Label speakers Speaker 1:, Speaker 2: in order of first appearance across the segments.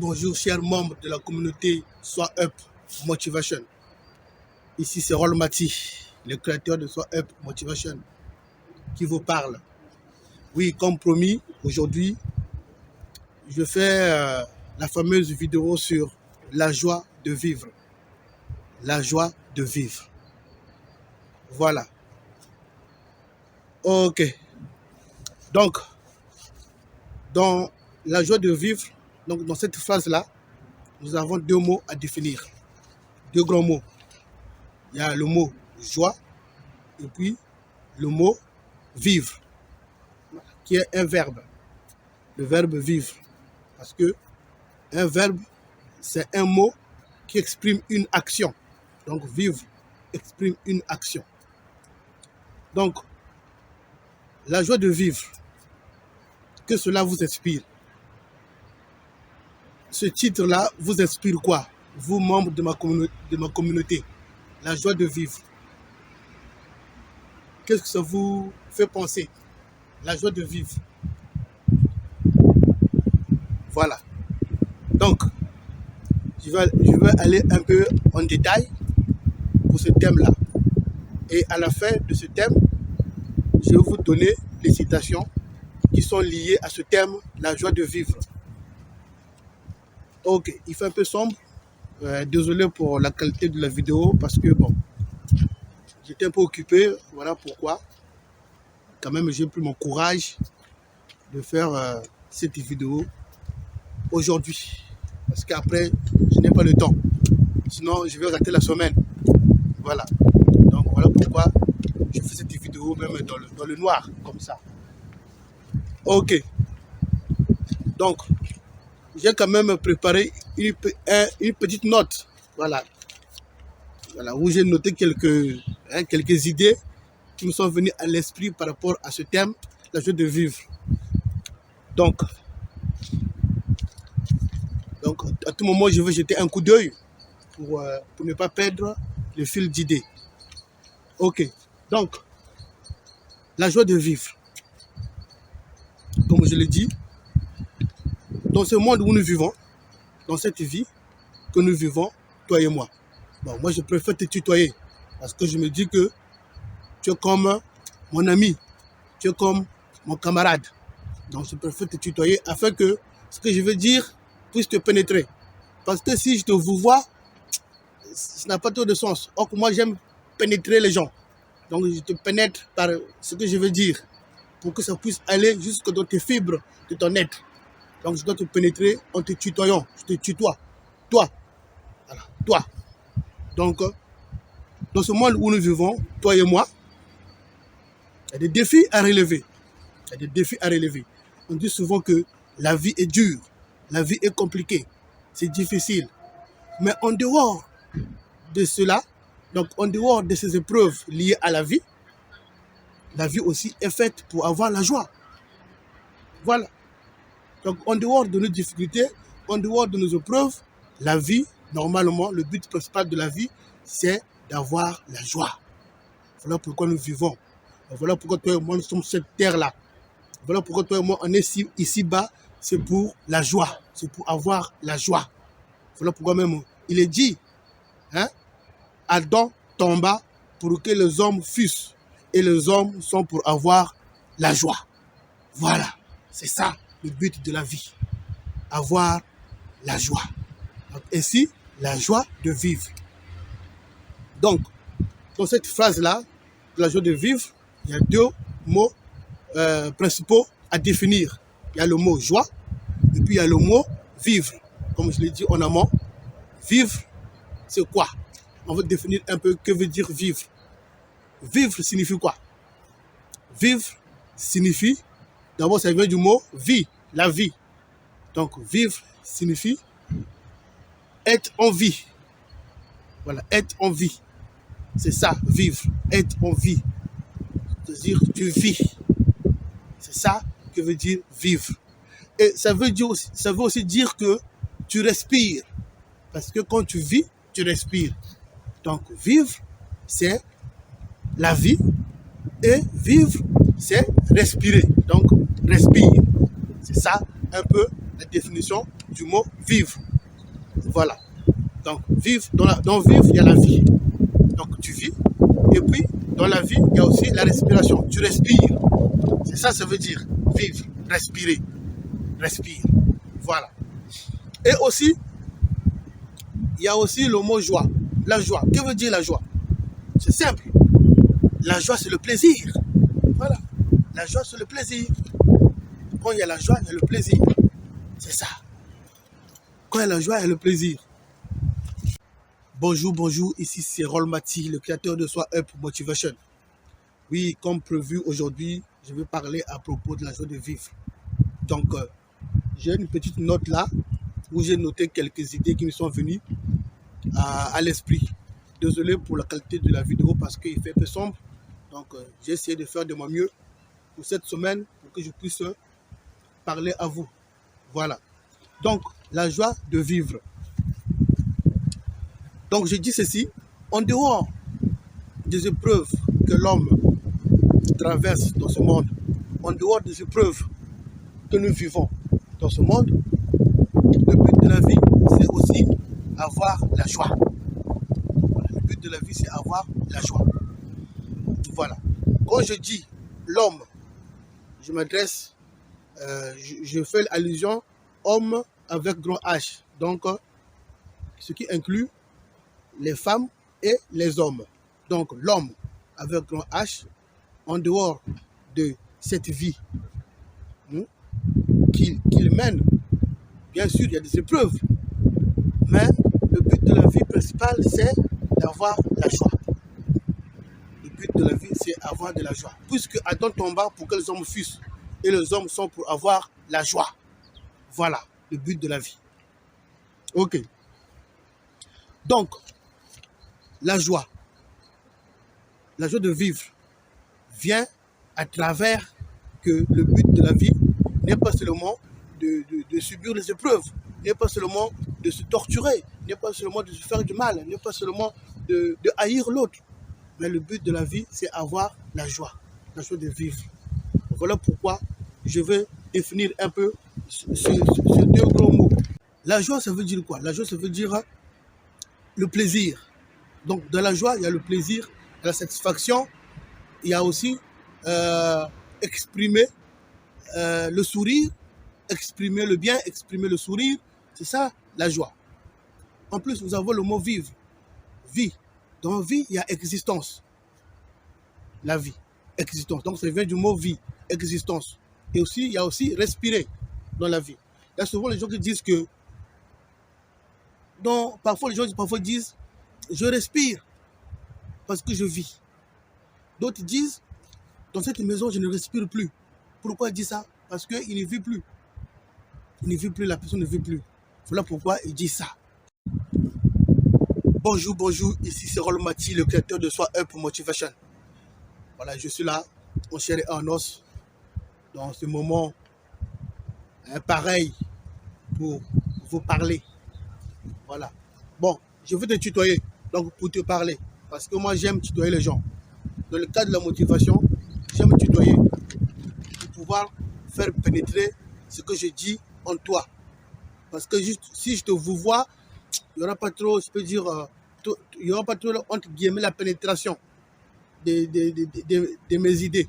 Speaker 1: Bonjour, chers membres de la communauté Sois Up Motivation. Ici, c'est Rol Mati, le créateur de Sois Up Motivation, qui vous parle. Oui, comme promis, aujourd'hui, je fais la fameuse vidéo sur la joie de vivre. La joie de vivre. Voilà. Ok. Donc, dans la joie de vivre, donc dans cette phrase-là, nous avons deux mots à définir. Deux grands mots. Il y a le mot joie et puis le mot vivre, qui est un verbe. Le verbe vivre. Parce que un verbe, c'est un mot qui exprime une action. Donc vivre exprime une action. Donc, la joie de vivre, que cela vous inspire. Ce titre-là vous inspire quoi? Vous, membres de ma communauté, la joie de vivre. Qu'est-ce que ça vous fait penser? La joie de vivre. Voilà. Donc, je vais aller un peu en détail pour ce thème-là. Et à la fin de ce thème, je vais vous donner les citations qui sont liées à ce thème, la joie de vivre. Ok, il fait un peu sombre. Désolé pour la qualité de la vidéo parce que bon, j'étais un peu occupé. Voilà pourquoi. Quand même, j'ai pris mon courage de faire cette vidéo aujourd'hui. Parce qu'après, je n'ai pas le temps. Sinon, je vais rater la semaine. Voilà. Donc, voilà pourquoi je fais cette vidéo même dans le noir, comme ça. Ok. Donc, j'ai quand même préparé une petite note. Voilà. Voilà, où j'ai noté quelques idées qui me sont venues à l'esprit par rapport à ce thème, la joie de vivre. Donc, à tout moment, je veux jeter un coup d'œil pour ne pas perdre le fil d'idées. Ok, donc, la joie de vivre. Comme je l'ai dit, dans ce monde où nous vivons, dans cette vie que nous vivons, toi et moi. Bon, moi, je préfère te tutoyer parce que je me dis que tu es comme mon ami, tu es comme mon camarade. Donc, je préfère te tutoyer afin que ce que je veux dire puisse te pénétrer. Parce que si je te vous vois, ça n'a pas trop de sens. Or, moi, j'aime pénétrer les gens. Donc, je te pénètre par ce que je veux dire pour que ça puisse aller jusque dans tes fibres de ton être. Donc, je dois te pénétrer en te tutoyant. Je te tutoie. Toi. Voilà. Toi. Donc, dans ce monde où nous vivons, toi et moi, il y a des défis à relever. Il y a des défis à relever. On dit souvent que la vie est dure, la vie est compliquée, c'est difficile. Mais en dehors de cela, donc en dehors de ces épreuves liées à la vie aussi est faite pour avoir la joie. Voilà. Donc en dehors de nos difficultés, en dehors de nos épreuves, la vie, normalement, le but principal de la vie, c'est d'avoir la joie. Voilà pourquoi nous vivons. Voilà pourquoi toi et moi, nous sommes sur cette terre-là. Voilà pourquoi toi et moi, on est ici-bas, c'est pour la joie. C'est pour avoir la joie. Voilà pourquoi même, il est dit, hein, Adam tomba pour que les hommes fussent. Et les hommes sont pour avoir la joie. Voilà, c'est ça le but de la vie. Avoir la joie. Donc, ainsi, la joie de vivre. Donc, dans cette phrase-là, la joie de vivre, il y a deux mots principaux à définir. Il y a le mot joie et puis il y a le mot vivre. Comme je l'ai dit en amont, vivre, c'est quoi? On va définir un peu que veut dire vivre. Vivre signifie quoi? Vivre signifie, d'abord ça vient du mot vie, la vie. Donc vivre signifie être en vie. Voilà, être en vie. C'est ça, vivre, être en vie. C'est-à-dire, tu vis. C'est ça que veut dire vivre. Et ça veut aussi dire que tu respires. Parce que quand tu vis, tu respires. Donc, vivre, c'est la vie. Et vivre, c'est respirer. Donc, respire. C'est ça, un peu, la définition du mot vivre. Voilà. Donc, vivre, dans vivre, il y a la vie. Donc, tu vis. Et puis, dans la vie, il y a aussi la respiration. Tu respires. C'est ça, ça veut dire vivre, respirer. Respire. Voilà. Et aussi, il y a aussi le mot joie. La joie. Que veut dire la joie? C'est simple. La joie, c'est le plaisir. Voilà. La joie, c'est le plaisir. Quand il y a la joie, il y a le plaisir. C'est ça. Quand il y a la joie, il y a le plaisir. Bonjour, bonjour. Ici, c'est Rolmati, le créateur de Soi Up Motivation. Oui, comme prévu aujourd'hui, je vais parler à propos de la joie de vivre. Donc, j'ai une petite note là où j'ai noté quelques idées qui me sont venues à l'esprit. Désolé pour la qualité de la vidéo parce qu'il fait un peu sombre. Donc, j'ai essayé de faire de mon mieux pour cette semaine pour que je puisse parler à vous. Voilà. Donc, la joie de vivre. Donc, je dis ceci. En dehors des épreuves que l'homme traverse dans ce monde, en dehors des épreuves que nous vivons dans ce monde, le but de la vie, c'est aussi avoir la joie. Voilà, le but de la vie, c'est avoir la joie. Voilà. Quand je dis l'homme, je m'adresse, je fais allusion homme avec grand H. Donc, ce qui inclut les femmes et les hommes. Donc, l'homme avec grand H, en dehors de cette vie qu'il mène, bien sûr, il y a des épreuves, mais le but de la vie principale, c'est d'avoir la joie. Le but de la vie, c'est avoir de la joie. Puisque Adam tomba pour que les hommes fussent, et les hommes sont pour avoir la joie. Voilà, le but de la vie. Ok. Donc, la joie de vivre vient à travers que le but de la vie n'est pas seulement de subir les épreuves, n'est pas seulement de se torturer, n'est pas seulement de se faire du mal, n'est pas seulement de haïr l'autre. Mais le but de la vie, c'est avoir la joie de vivre. Voilà pourquoi je vais définir un peu ces deux gros mots. La joie, ça veut dire quoi? La joie, ça veut dire le plaisir. Donc, dans la joie, il y a le plaisir, il y a la satisfaction, il y a aussi exprimer le sourire, exprimer le bien, exprimer le sourire. C'est ça, la joie. En plus, nous avons le mot vivre. Vie. Dans vie, il y a existence. La vie. Existence. Donc, ça vient du mot vie, existence. Et aussi, il y a aussi respirer dans la vie. Il y a souvent les gens qui disent que parfois les gens disent je respire parce que je vis. D'autres disent dans cette maison je ne respire plus. Pourquoi il dit ça? Parce qu'il ne vit plus. Il ne vit plus, la personne ne vit plus. Voilà pourquoi il dit ça. Bonjour, bonjour, ici c'est Rolmati, le créateur de Soi Up Motivation. Voilà, je suis là, en chair et en os, dans ce moment pareil pour vous parler. Voilà. Bon, je veux te tutoyer, donc pour te parler, parce que moi j'aime tutoyer les gens. Dans le cadre de la motivation, j'aime tutoyer pour pouvoir faire pénétrer ce que je dis en toi. Parce que juste, si je te vous vois, il n'y aura pas trop, je peux dire, il n'y aura pas trop, entre guillemets, la pénétration de mes idées.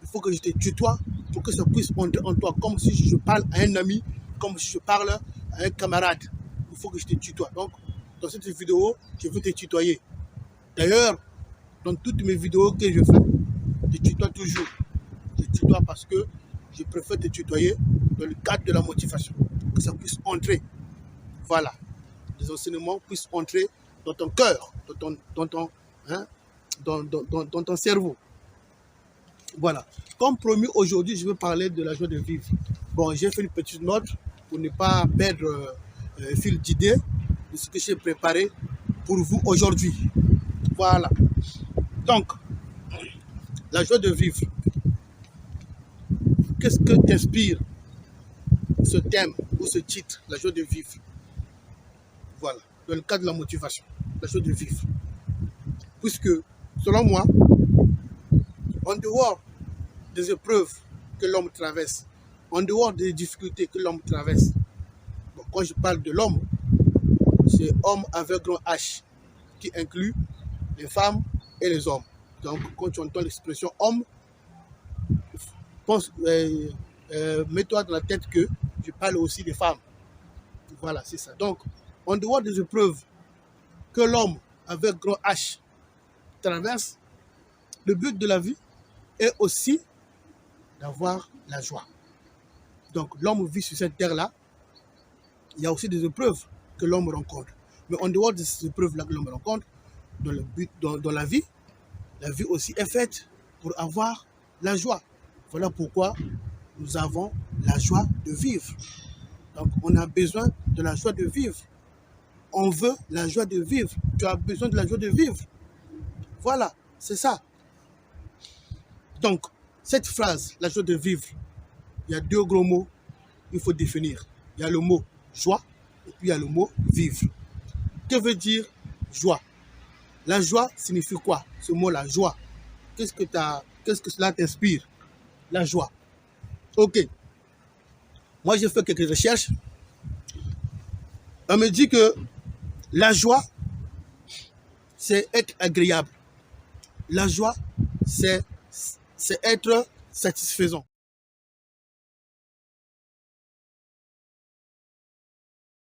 Speaker 1: Il faut que je te tutoie pour que ça puisse entrer en toi, comme si je parle à un ami, comme si je parle à un camarade. Il faut que je te tutoie. Donc, dans cette vidéo, je veux te tutoyer. D'ailleurs, dans toutes mes vidéos que je fais, je tutoie toujours. Je tutoie parce que je préfère te tutoyer dans le cadre de la motivation, pour que ça puisse entrer. Voilà. Les enseignements puissent entrer dans ton cœur, dans ton cerveau. Voilà. Comme promis, aujourd'hui, je vais parler de la joie de vivre. Bon, j'ai fait une petite note pour ne pas perdre fil d'idées de ce que j'ai préparé pour vous aujourd'hui. Voilà. Donc, la joie de vivre. Qu'est-ce que t'inspire ce thème ou ce titre, la joie de vivre? Voilà, dans le cadre de la motivation, la joie de vivre. Puisque, selon moi, en dehors des épreuves que l'homme traverse, en dehors des difficultés que l'homme traverse, bon, quand je parle de l'homme, c'est homme avec grand H, qui inclut les femmes et les hommes. Donc, quand tu entends l'expression homme, mets-toi dans la tête que je parle aussi des femmes. Voilà, c'est ça. Donc, en dehors des épreuves que l'homme avec grand H traverse, le but de la vie est aussi d'avoir la joie. Donc, l'homme vit sur cette terre-là. Il y a aussi des épreuves que l'homme rencontre. Mais en dehors de ces épreuves-là que l'homme rencontre, dans la vie aussi est faite pour avoir la joie. Voilà pourquoi nous avons la joie de vivre. Donc, on a besoin de la joie de vivre. On veut la joie de vivre. Tu as besoin de la joie de vivre. Voilà, c'est ça. Donc, cette phrase, la joie de vivre, il y a deux gros mots qu'il faut définir. Il y a le mot joie et puis il y a le mot vivre. Que veut dire joie? La joie signifie quoi? Ce mot-là, joie. Qu'est-ce que cela t'inspire? La joie. Ok. Moi, j'ai fait quelques recherches. On me dit que la joie, c'est être agréable. La joie, c'est être satisfaisant.